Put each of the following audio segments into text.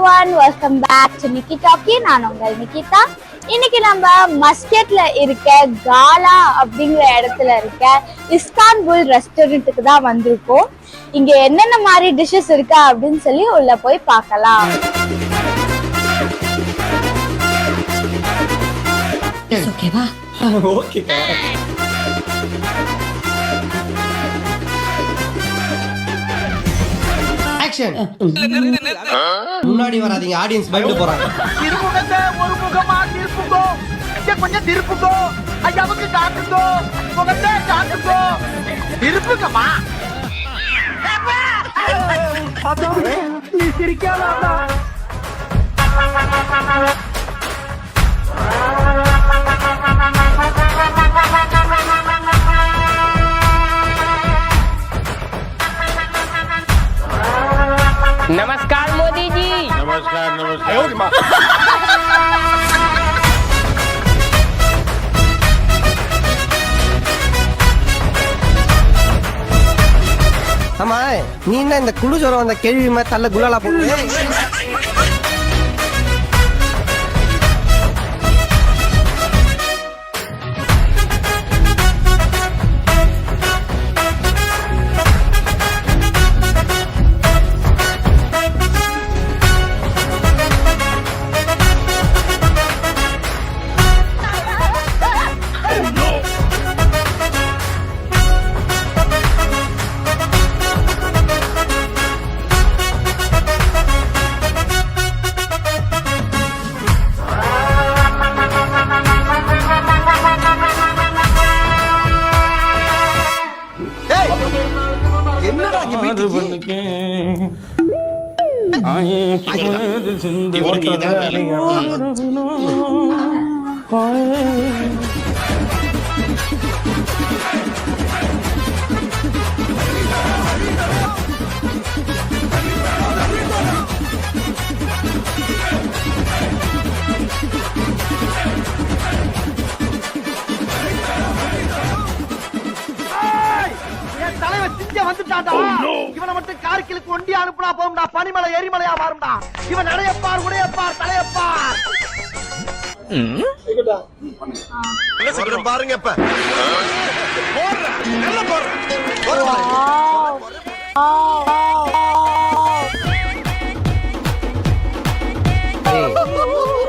everyone, welcome back to Nikki Talkie. நான் உங்கள் நிக்கிதா. இன்னைக்கு நம்ம மஸ்கட்ல இருக்க காலா அப்படிங்கிற இடத்துல இருக்க இஸ்தான்புல் ரெஸ்டாரண்ட்டுக்கு தான் வந்திருக்கோம். இங்க என்னென்ன மாதிரி டிஷ்ஷஸ் இருக்கா அப்படின்னு சொல்லி உள்ள போய் பார்க்கலாம். ஓகேவா? ஓகேக்கா. முன்னாடி வராதீங்க, ஆடியன்ஸ் பயந்து போறாங்க. திருமுகத்தை ஒரு முகமா திருப்புங்கோ, கொஞ்சம் திருப்புங்கோ, ஐயாவுக்கு காட்டுங்கோ, முகத்தை காட்டுங்கோ, திருப்புங்கம்மா. நீ சிரிக்காதா? नमस्कार मोदी जी। नमस्कार नमस्कार। ஆமா, நீ என்ன இந்த குழு ஜோரம் அந்த கேள்வி மாதிரி தள்ள குலாலா போட்டு இவனை மட்டும் கார்கிலுக்கு ஒண்டி அனுப்புனா போகும்டா, பனிமலை எரிமலையா மாறும்டா. இவன் நடையப்பார் உடையப்பார் தலையப்பார். பாருங்க இப்ப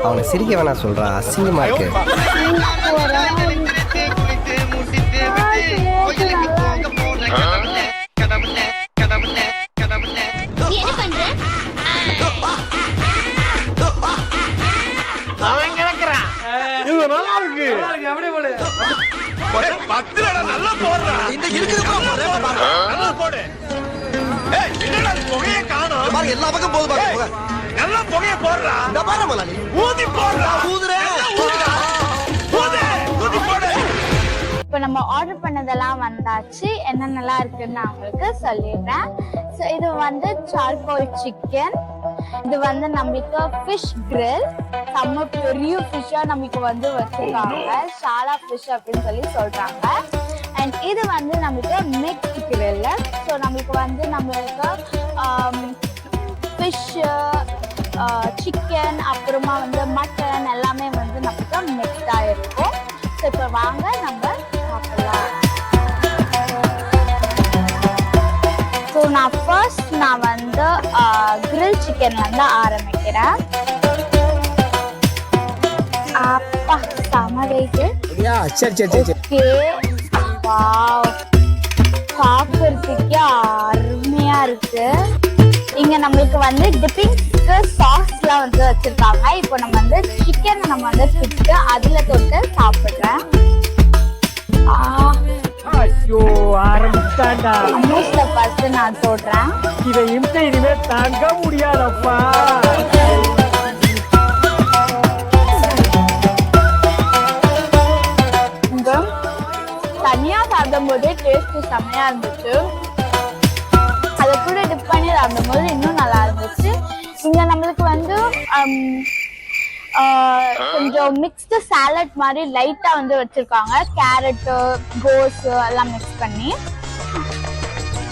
அவனை சிரிக்க வேணா சொல்றா, அசிங்கமா இருக்கு. எல்லா பக்கம் போது நல்லா புகைய போடுறா, ஊதி போடுறா, இப்போ நம்ம ஆர்டர் பண்ணதெல்லாம் வந்தாச்சு. என்னென்னலாம் இருக்குன்னு நான் உங்களுக்கு சொல்லிடுறேன். ஸோ இது வந்து சார்கோல் சிக்கன், இது வந்து நம்மளுக்கு ஃபிஷ் கிரில், செம்ம பெரிய ஃபிஷ்ஷா நம்மளுக்கு வந்து வச்சிருக்காங்க, ஷாலா ஃபிஷ் அப்படின்னு சொல்லி சொல்றாங்க. அண்ட் இது வந்து நம்மளுக்கு மிக்ஸ் கிரில். ஸோ நம்மளுக்கு வந்து நம்மளுக்கு ஃபிஷ், சிக்கன், அப்புறமா வந்து மட்டன் எல்லாமே வந்து நம்மளுக்கு மிக்ஸ்டாக இருக்கும். ஸோ இப்போ வாங்க நம்ம சாப்பிடலாம். ஸோ நான் வந்து கிரில் சிக்கன் வந்து ஆரம்பிக்கிறேன். அப்பா செம வெயிட். ஓகே, வாவ், சாப்பிட்றதுக்கே அருமையா இருக்கு. இங்க நம்மளுக்கு வந்து டிப்பிங்க்கு சாஸ்லாம் வந்து வச்சிருக்காங்க. இப்போ நம்ம வந்து சிக்கனை நம்ம வந்து பிடிச்சு அதுல தொட்டு சாப்பிடுறேன். ஐயோ ஆரம்பிச்சாண்டா. மூஸ்ல ஃபர்ஸ்ட் நான் தொடுறேன். இதை இனிமே தாங்க முடியாதப்பா. இங்க தனியா சாப்பிடும்போதே டேஸ்ட் செம்மையா இருந்துச்சு. அதை கூட டிப் பண்ணி சாப்பிடும்போது இன்னும் நல்லா இருந்துச்சு. இங்க நம்மளுக்கு வந்து கொஞ்சம் மிக்ஸ்டு சாலட் மாதிரி லைட்டா வந்து வச்சிருக்காங்க, கேரட்டு, கோஸ் எல்லாம் மிக்ஸ் பண்ணி.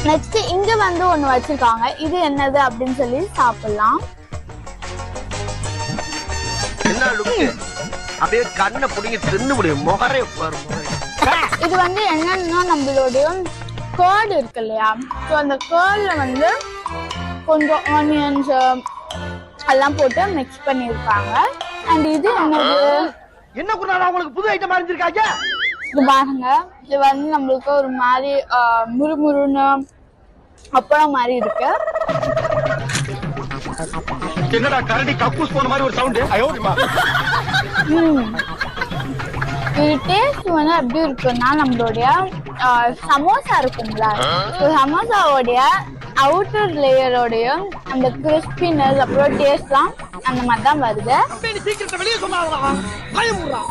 நெக்ஸ்ட் இங்க வந்து ஒண்ணு வச்சிருக்காங்க, இது என்னது அப்படின்னு சொல்லி சாப்பிடலாம். என்ன லுக்கு அப்படியே கண்ணை புடிங்கி தின்னு முடியும் முகரே பாரு. இது வந்து என்னன்னா நம்மளுடைய கேர்டு இருக்கு இல்லையா, ஸோ அந்த கேர்ட்ல வந்து கொஞ்சம் ஆனியன்ஸ் எல்லாம் போட்டு மிக்ஸ் பண்ணியிருக்காங்க. அண்ட் இது என்னது, என்ன குருநாதா உங்களுக்கு புது ஐட்டம் அறிஞ்சிருக்காங்க? இது பாருங்க, இது வந்து நம்மளுக்கு ஒரு மாதிரி முறுமுறுன்னு அப்பளம் மாதிரி இருக்கு. என்னடா கரடி கக்கூஸ் போன மாதிரி ஒரு சவுண்ட். இது டேஸ்ட் வந்து எப்படி இருக்குன்னா நம்மளுடைய சமோசா இருக்குங்கள, சமோசாவோடைய அவுட்டர் லேயரோடைய அந்த கிறிஸ்பினஸ் அப்புறம் டேஸ்ட்லாம் அந்த மாதிரி தான் வருது. வெளியே சொன்னாங்களா பயமுறா.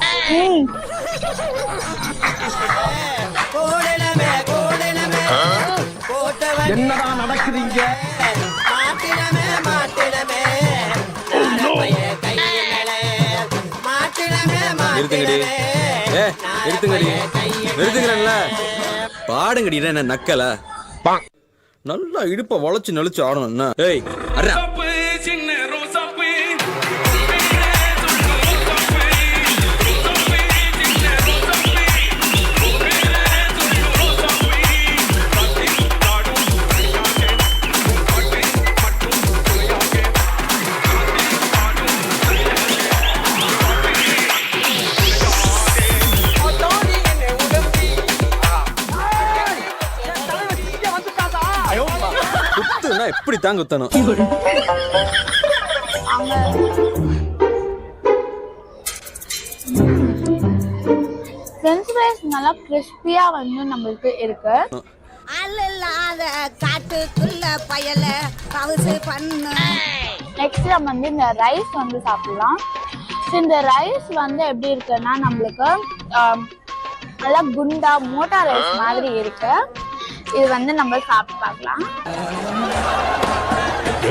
என்னடா நடக்குதுங்க? பாடுங்கடி என்ன நக்கல நல்லா இடுப்ப வளைச்சு நெளிச்சு ஆடணும். ஏய் அறா எப்படி தாங்க குத்தணும். ஃப்ரெஞ்ச் ஃப்ரைஸ் நல்லா கிறிஸ்பியா வந்து நம்மளுக்கு இருக்கு. அல்லல்லாத காட்டுக்குள்ள பயல கவுசு பண்ணு. நெக்ஸ்ட் நம்ம வந்து இந்த ரைஸ் வந்து சாப்பிடலாம். இந்த ரைஸ் வந்து எப்படி இருக்குன்னா நம்மளுக்கு நல்லா குண்டா மோட்டா ரைஸ் மாதிரி இருக்கு. இது வந்து நம்ம சாப்பிட்டு பார்க்கலாம்.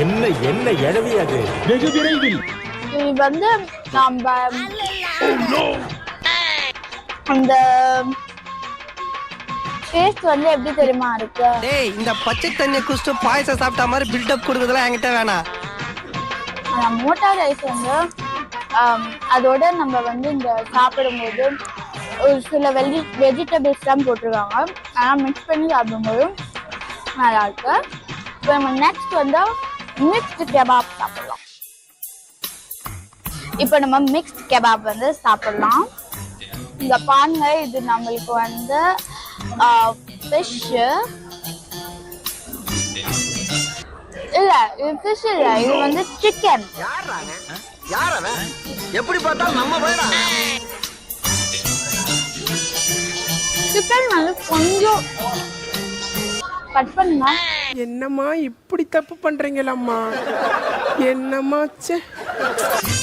என்ன என்ன எடவி அது வெகு விரைவில் இது வந்து நம்ம அந்த டேஸ்ட் வந்து எப்படி தெரியுமா இருக்கு? டேய் இந்த பச்சை தண்ணி குடிச்சிட்டு பாயசம் சாப்பிட்ட மாதிரி பில்டப் கொடுக்குறதுலாம் என்கிட்ட வேணாம். மோட்டா ரைஸ் வந்து அதோட நம்ம வந்து இந்த சாப்பிடும்போது ஒரு சில வெஜிடபிள்ஸ்லாம் போட்டிருக்காங்க, ஆனால் மிக்ஸ் பண்ணி சாப்பிடும்போது நல்லா இருக்கு. இப்போ நம்ம நெக்ஸ்ட் வந்து மிக்ஸ்டு கெபாப் சாப்பிடலாம். இப்போ நம்ம மிக்ஸ்ட் கெபாப் வந்து சாப்பிடலாம். இங்க பாருங்க, இது நம்மளுக்கு வந்து ஃபிஷ் இல்ல, இது ஃபிஷ் இல்ல, இது வந்து சிக்கன். எப்படி பார்த்தாலும் நம்ம போயிடா. சிக்கன் வந்து கொஞ்சம் கட் பண்ணுங்க. என்னம்மா இப்படி தப்பு பண்றீங்களம்மா? என்னம்மாச்சே,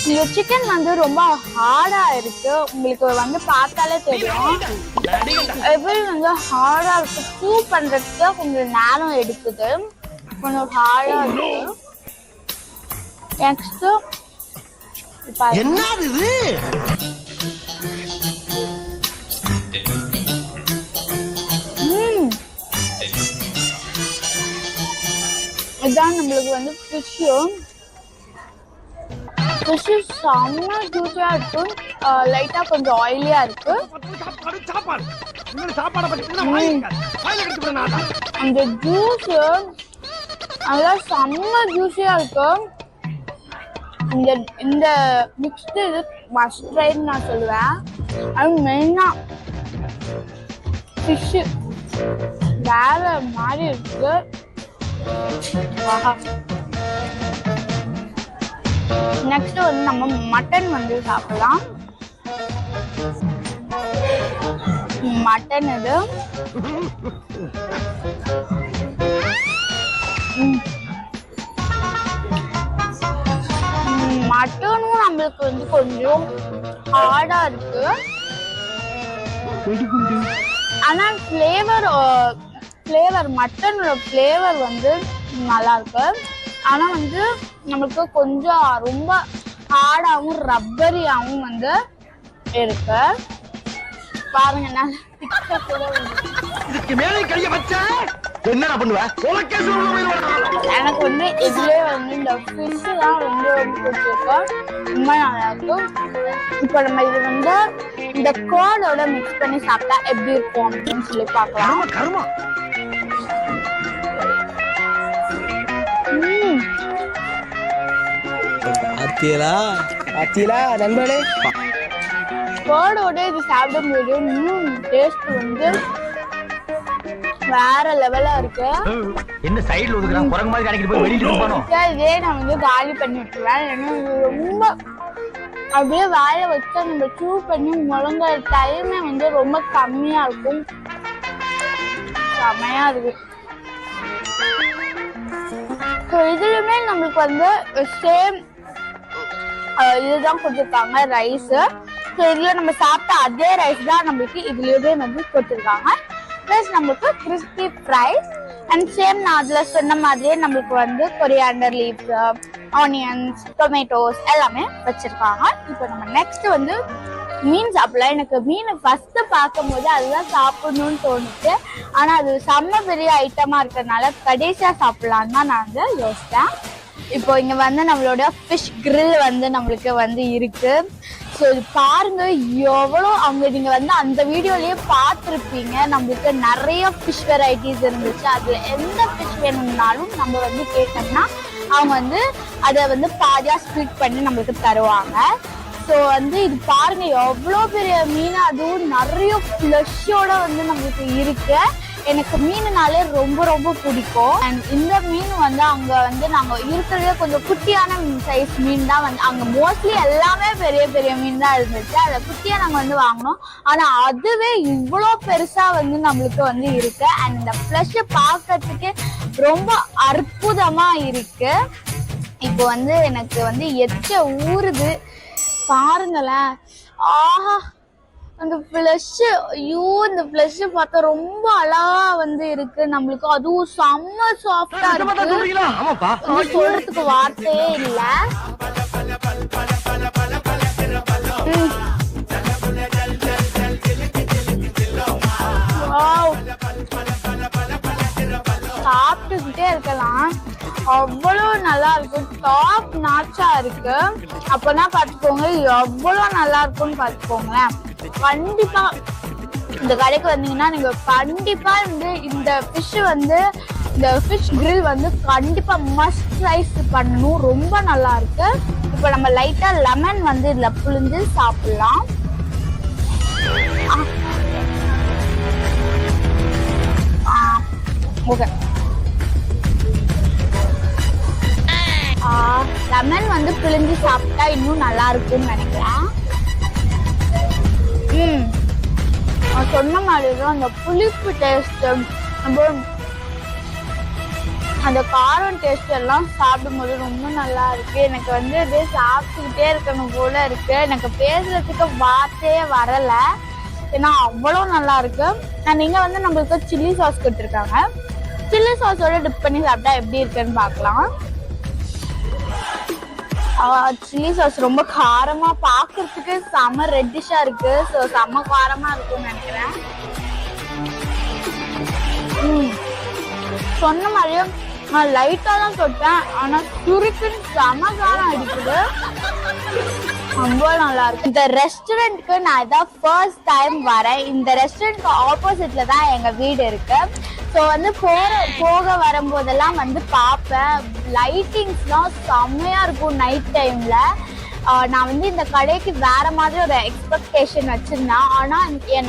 இந்த சிக்கன் வந்து ரொம்ப ஹார்டா இருக்கு. உங்களுக்கு வந்து பார்த்தாலே தெரியும் எப்படி வந்து ஹார்டா இருக்கு. சூ பண்றதுக்கு கொஞ்சம் நேரம் எடுக்குது, கொஞ்சம் ஹார்டா இருக்கு. நெக்ஸ்ட் என்னது இது? இதான் நம்மளுக்கு வந்து ஃபிஷ்ஷு செம்ம ஜூஸியா இருக்கு, லைட்டா கொஞ்சம் ஆயிலியா இருக்கு. அந்த ஜூஸ் நல்லா செம்ம ஜூஸியா இருக்கு. இந்த மிக்ஸ்டு இது மஸ்ட் ட்ரைன்னு நான் சொல்லுவேன். அது மெயினா ஃபிஷ்ஷு வேற மாதிரி இருக்கு. நெக்ஸ்ட் வந்து நம்ம மட்டன் வந்து சாப்பிடலாம். மட்டன் இது மட்டனும் நம்மளுக்கு வந்து கொஞ்சம் ஹார்டா இருக்கு, ஆனா ஃப்ளேவர் மட்டனோட ஃப்ளேவர் வந்து நல்லா இருக்கு. ஆனா வந்து நம்மளுக்கு கொஞ்சம் ரொம்ப ஹார்டாகவும் ரப்பரியாகவும் வந்து இருக்கு. பாருங்க, நல்லா இதுக்கு மேலே கைய வச்ச என்னடா பண்ணுவ உனக்கே சொல்லுவேன். எனக்கு வந்து இதுலயே வந்து இந்த ஃபிஷ் தான் ரொம்ப ரொம்ப பிடிச்சிருக்கும். ரொம்ப நல்லா இருக்கும். இப்போ நம்ம இது வந்து இந்த கோடோட மிக்ஸ் பண்ணி சாப்பிட்டா எப்படி இருக்கும் அப்படின்னு சொல்லி பார்க்கலாம். கருமா அத்தியலா நண்பனே கோடோட இது சாப்பிடும்போது இன்னும் டேஸ்ட் வந்து வேற லெவலா இருக்கு. என்ன சைடுல ஒதுக்குறான் குரங்கு மாதிரி கணக்கிட்டு போய் வெளியிட்டு போறோம். இதே நான் வந்து காலி பண்ணி விட்டுருவேன். ஏன்னா இது ரொம்ப அப்படியே வாயை வச்சா நம்ம சூ பண்ணி முழங்க டைமே வந்து ரொம்ப கம்மியா இருக்கும். செமையா இருக்கு. இதுலயுமே நம்மளுக்கு வந்து சேம் இதுதான் கொடுத்துருக்காங்க ரைஸ். இதுல நம்ம சாப்பிட்ட அதே ரைஸ் தான் நம்மளுக்கு இதுலயுமே வந்து கொடுத்துருக்காங்க. பிளஸ் நம்மளுக்கு கிறிஸ்பி ஃப்ரைஸ் அண்ட் சேம் நான் அதுல சொன்ன மாதிரியே நம்மளுக்கு வந்து கொரியாண்டர் லீவ்ஸ், ஆனியன்ஸ், டொமேட்டோஸ் எல்லாமே வச்சிருக்காங்க. இப்போ நம்ம நெக்ஸ்ட் வந்து மீன் சாப்பிடலாம். எனக்கு மீன் ஃபர்ஸ்ட் பார்க்கும் போது அதுதான் சாப்பிடணும்னு தோணுச்சு. ஆனா அது செம்ம பெரிய ஐட்டமா இருக்கிறதுனால கடைசியா சாப்பிடலான்னு தான் நான் வந்து யோசிச்சேன். இப்போ இங்க வந்து நம்மளோட ஃபிஷ் கிரில் வந்து நம்மளுக்கு வந்து இருக்கு. ஸோ இது பாருங்க எவ்வளோ அங்கே நீங்கள் வந்து அந்த வீடியோலயே பார்த்துருப்பீங்க. நம்மளுக்கு நிறைய ஃபிஷ் வெரைட்டிஸ் இருந்துச்சு. அது எந்த ஃபிஷ் வேணும்னாலும் நம்ம வந்து கேட்டோம்னா அவங்க வந்து அதை வந்து பாதியாக ஸ்ப்ளிட் பண்ணி நம்மளுக்கு தருவாங்க. ஸோ வந்து இது பாருங்க எவ்வளோ பெரிய மீன், அதுவும் நிறைய ஃப்ளஷோட வந்து நம்மளுக்கு இருக்கு. எனக்கு மீனுனாலே ரொம்ப ரொம்ப பிடிக்கும். அண்ட் இந்த மீன் வந்து அங்க வந்து நாங்க இருக்கிறதே கொஞ்சம் குட்டியான சைஸ் மீன் தான் வந்து அங்க மோஸ்ட்லி எல்லாமே பெரிய பெரிய மீன் தான் இருந்துச்சு. அதை குட்டியா நாங்க வந்து வாங்கினோம். ஆனா அதுவே இவ்வளோ பெருசா வந்து நம்மளுக்கு வந்து இருக்கு. அண்ட் இந்த ஃப்ளஷ் பார்க்கறதுக்கு ரொம்ப அற்புதமா இருக்கு. இப்போ வந்து எனக்கு வந்து எச்ச ஊறுது பாருங்களேன். ஆஹா அந்த ஃப்ளஷ், ஐயோ இந்த ஃப்ளஷ் பார்த்தா ரொம்ப அழகா வந்து இருக்கு நம்மளுக்கு. அதுவும் செம்ம சாஃப்டா இருக்கு. சொல்றதுக்கு வார்த்தையே இல்ல. சாப்பிட்டுக்கிட்டே இருக்கலாம். அவ்வளோ நல்லா இருக்கு. டாப் நாச்சா இருக்கு. அப்பனா பார்த்துக்கோங்க எவ்வளோ நல்லா இருக்குன்னு பார்த்துக்கோங்களேன். கண்டிப்பா இந்த கடைக்கு வந்தீங்கன்னா நீங்க கண்டிப்பா வந்து இந்த ஃபிஷ் வந்து இந்த ஃபிஷ் கிரில் வந்து கண்டிப்பா மஸ்ட் ட்ரைஸ் பண்ணணும். ரொம்ப நல்லா இருக்கு. இப்போ நம்ம லைட்டா லெமன் வந்து இதுல புழிஞ்சு சாப்பிடலாம். ஓகே, லெமன் வந்து பிழிஞ்சு சாப்பிட்டா இன்னும் நல்லா இருக்கும்னு நினைக்கிறேன். சொன்ன மாதிரி அந்த புளிப்பு டேஸ்ட், அந்த காரம் டேஸ்ட் எல்லாம் சாப்பிடும்போது ரொம்ப நல்லா இருக்கு. எனக்கு வந்து அப்படியே சாப்பிட்டுக்கிட்டே இருக்கணும் போல இருக்கு. எனக்கு பேசுறதுக்கு வார்த்தையே வரல, ஏன்னா அவ்வளோ நல்லா இருக்கு. நீங்க வந்து நம்மளுக்கு சில்லி சாஸ் கொடுத்துருக்காங்க. சில்லி சாஸோட டிப் பண்ணி சாப்பிட்டா எப்படி இருக்குன்னு பார்க்கலாம். சில்லி சாஸ் ரொம்ப காரமா பாக்குறதுக்கு செம்ம ரெட்டிஷா இருக்கு. ஸோ செம்ம காரமா இருக்கும்னு நினைக்கிறேன். சொன்ன மாதிரியும் நான் லைட்டா தான் தொட்டேன். ஆனா சுருக்குன்னு செம்ம காரம் அடிக்குது. ரொம்ப நல்லா இருக்கு. இந்த ரெஸ்டாரண்ட்க்கு நான் இதான் ஃபர்ஸ்ட் டைம் வரேன். இந்த ரெஸ்டாரண்ட்க்கு ஆப்போசிட்ல தான் எங்க வீடு இருக்கு. ஸோ வந்து போக வரும்போதெல்லாம் வந்து பார்ப்பேன். லைட்டிங்ஸ்லாம் செம்மையா இருக்கும் நைட் டைம்ல. நான் வந்து இந்த கடைக்கு வேற மாதிரி ஒரு எக்ஸ்பெக்டேஷன் வச்சிருந்தேன். ஆனா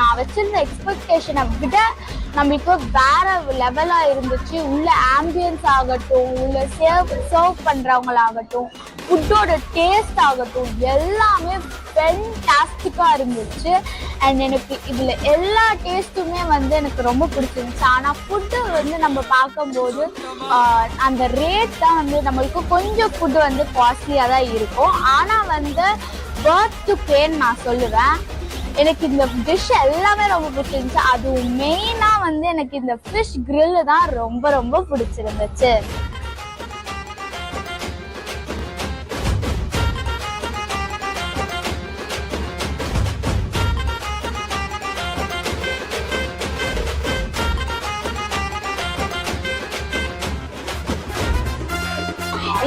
நான் வச்சிருந்த எக்ஸ்பெக்டேஷனை விட நம்மளுக்கு வேற லெவலா இருந்துச்சு. உள்ள ஆம்பியன்ஸ் ஆகட்டும், உள்ள சர்வ் பண்றவங்களாகட்டும், ஃபுட்டோட டேஸ்ட் ஆகட்டும், எல்லாமே ஃபென்டாஸ்டிக்கா இருந்துச்சு. அண்ட் எனக்கு இதுல எல்லா டேஸ்ட்டுமே வந்து எனக்கு ரொம்ப பிடிச்சிருந்துச்சு. ஆனா ஃபுட்டு வந்து நம்ம பார்க்கும்போது அந்த ரேட் தான் வந்து நம்மளுக்கு கொஞ்சம் ஃபுட்டு வந்து காஸ்ட்லியா தான் இருக்கும். ஆனா வந்து வர்த் டு பேன்னு நான் சொல்லுவேன். எனக்கு இந்த டிஷ் எல்லாமே ரொம்ப பிடிச்சிருந்துச்சு. அதுவும் மெயினா வந்து எனக்கு இந்த ஃபிஷ் கிரில் தான் ரொம்ப ரொம்ப பிடிச்சிருந்துச்சு.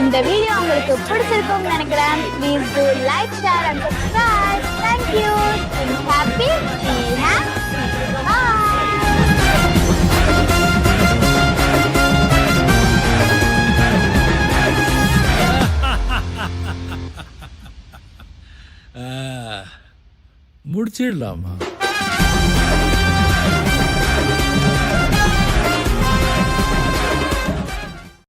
இந்த வீடியோ உங்களுக்கு பிடிச்சிருக்கும்னு நினைக்கிறேன். Please do like, share and subscribe. Thank you. Be happy, be happy. Bye. முடிச்சிடலாமா?